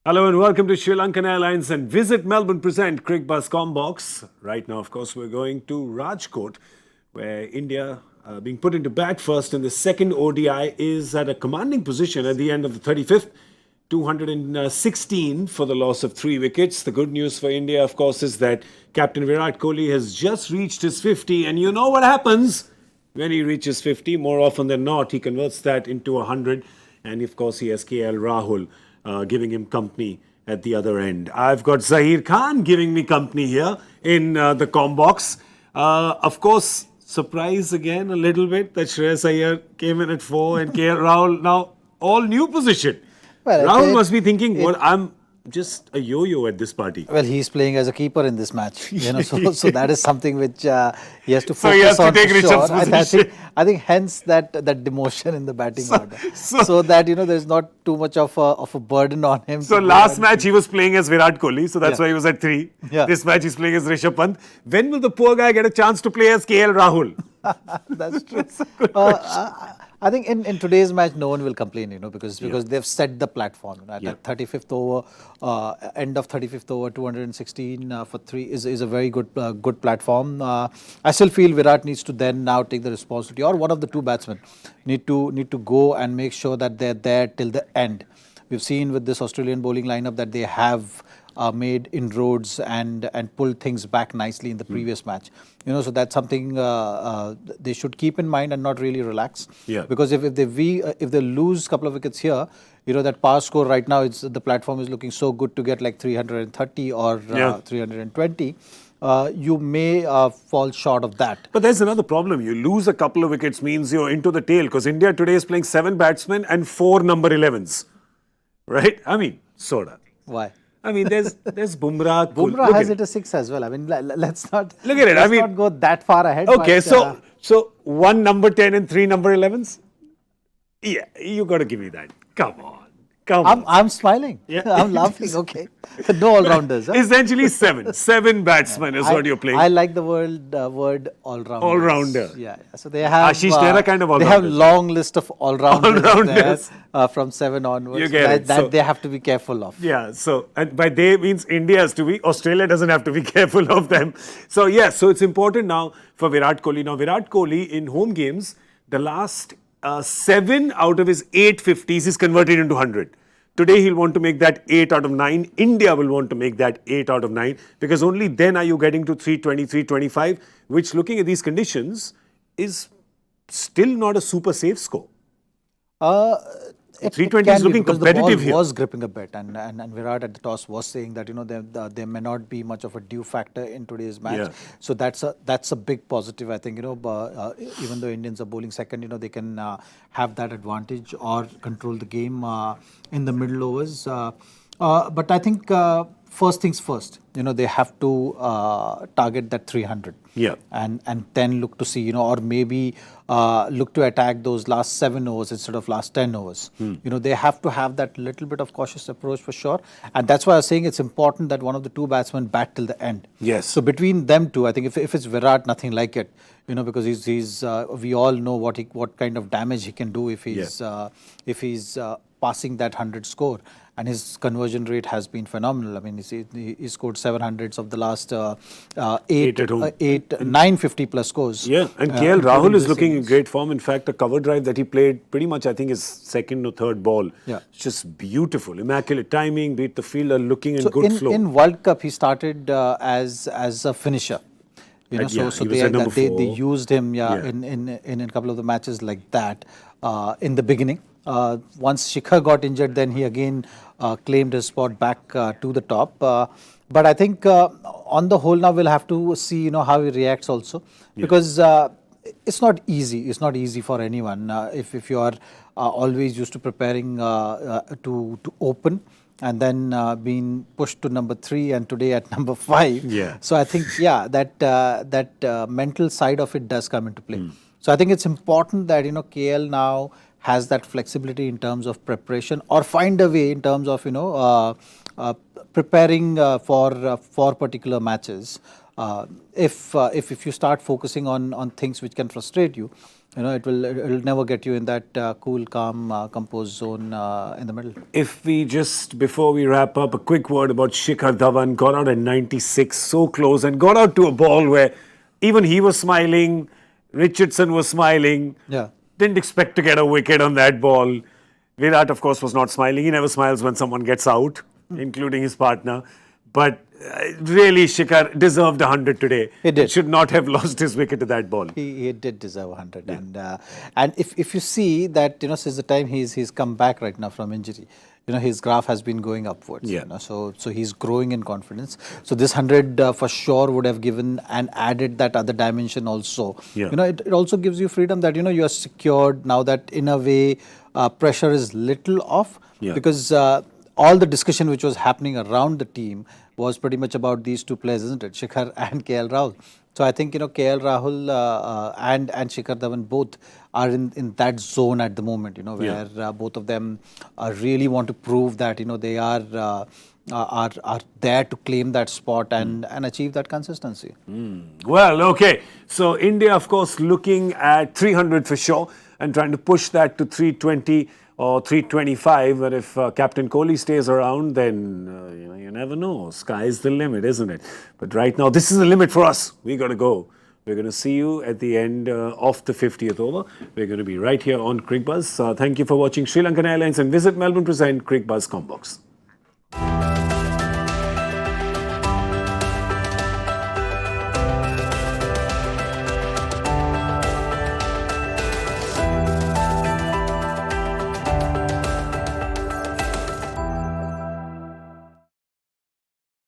Hello and welcome to SriLankan Airlines and Visit Melbourne present Cricbuzz Comm box. Right now, of course, we're going to Rajkot, where India, being put into bat first in the second ODI, is at a commanding position at the end of the 35th. 216 for the loss of 3 wickets. The good news for India, of course, is that Captain Virat Kohli has just reached his 50, and you know what happens when he reaches 50. More often than not, he converts that into 100, and of course, he has KL Rahul giving him company at the other end. I've got Zaheer Khan giving me company here in the comm box. Of course, surprise again a little bit that Shreyas Iyer came in at 4 and KL Rahul now all new position. Well, Rahul must be thinking, well, I'm just a yo-yo at this party. Well, he's playing as a keeper in this match, so that is something which he has to focus So he has to on take for sure. Rishabh's And position. I think hence that demotion in the batting order, so that there's not too much of a burden on him. So last match he was playing as Virat Kohli, so that's why he was at 3. Yeah. This match he's playing as Rishabh Pant. When will the poor guy get a chance to play as KL Rahul? That's true. That's a good question. I think in today's match, no one will complain, because they've set the platform. At 35th over, end of 35th over, 216 for 3 is a very good platform. I still feel Virat needs to then now take the responsibility, or one of the two batsmen need to go and make sure that they're there till the end. We've seen with this Australian bowling lineup that they have made inroads and pulled things back nicely in the previous match. So that's something they should keep in mind and not really relax. Yeah. Because if they lose a couple of wickets here, that power score right now, the platform is looking so good to get like 330 or 320. You may fall short of that. But there's another problem. You lose a couple of wickets means you're into the tail, because India today is playing 7 batsmen and 4 number 11s. Right? I mean, sorta. Why? I mean, there's Bumrah. Bumrah has hit a 6 as well. I mean, let's not Look at it. Let's not go that far ahead. Okay, but, so 1 number 10 and 3 number 11s? Yeah, you got to give me that. Come on. I'm smiling. Yeah. I'm laughing. Okay. No all-rounders. Huh? Essentially 7. 7 batsmen is what you're playing. I like the word all-rounder. All-rounder. Yeah. So they have Ashish Tera kind of They have all-rounders. long list of all-rounders, All-rounders. there, from 7 onwards. You get it. That So- they have to be careful of. Yeah, so, and by they means India has to be, Australia doesn't have to be careful of them. So, yeah, so it's important now for Virat Kohli. Now, Virat Kohli in home games, the last 7 out of his 8 50s is converted into 100. Today, he'll want to make that 8 out of 9. India will want to make that 8 out of 9, because only then are you getting to 320, 325, which, looking at these conditions, is still not a super safe score. 320 is can be, looking because competitive the here. ball was gripping a bit, and Virat at the toss was saying that there may not be much of a dew factor in today's match. Yeah. So that's a big positive. I think even though Indians are bowling second, they can have that advantage or control the game in the middle overs. But I think first things first. They have to target that 300. Yeah. And then look to see, or maybe look to attack those last 7 overs instead of last 10 overs. They have to have that little bit of cautious approach for sure. And that's why I was saying it's important that one of the two batsmen bat till the end. Yes. So between them two, I think if it's Virat, nothing like it. Because he's we all know what kind of damage he can do if he's passing that 100 score. And his conversion rate has been phenomenal. I mean, he scored 700s of the last 950 plus scores. Yeah, and KL Rahul is looking in great form. In fact, a cover drive that he played pretty much, I think, his second or third ball. Yeah. It's just beautiful. Immaculate timing, beat the fielder, looking in So good flow. in World Cup, he started as a finisher. Yeah, So he was they at number they 4. used him Yeah. in a couple of the matches like that in the beginning. Once Shikhar got injured, then he again claimed his spot back to the top. But I think on the whole now we'll have to see how he reacts also, because it's not easy. It's not easy for anyone if you are always used to preparing to open, and then being pushed to number 3 and today at number 5. Yeah. So I think that mental side of it does come into play. So I think it's important that KL now has that flexibility in terms of preparation, or find a way in terms of preparing for particular matches. If you start focusing on things which can frustrate you, You know, it'll never get you in that cool, calm, composed zone in the middle. If we just, before we wrap up, a quick word about Shikhar Dhawan, got out at 96, so close, and got out to a ball where even he was smiling, Richardson was smiling. Yeah. Didn't expect to get a wicket on that ball. Virat, of course, was not smiling. He never smiles when someone gets out, including his partner. But really, Shikhar deserved 100 today. He did. Should not have lost his wicket to that ball. He did deserve 100, and if you see that, you know, since the time he's come back right now from injury, you know, his graph has been going upwards. Yeah. You know, so he's growing in confidence. So this 100 for sure would have given and added that other dimension also. Yeah. You know, it also gives you freedom that, you know, you are secured now, that in a way pressure is little off. Yeah. Because all the discussion which was happening around the team was pretty much about these two players, isn't it? Shikhar and KL Rahul. So I think, you know, KL Rahul and Shikhar Dhawan both are in that zone at the moment, you know, where both of them really want to prove that, you know, they are there to claim that spot and achieve that consistency. Well, okay. So India, of course, looking at 300 for sure and trying to push that to 320 or 325. But if Captain Kohli stays around, then you know, you never know. Sky's the limit, isn't it? But right now, this is the limit for us. We got to go. We're going to see you at the end of the 50th over. We're going to be right here on Cricbuzz. Thank you for watching Sri Lankan Airlines, and visit Melbourne present Cricbuzz Comm Box.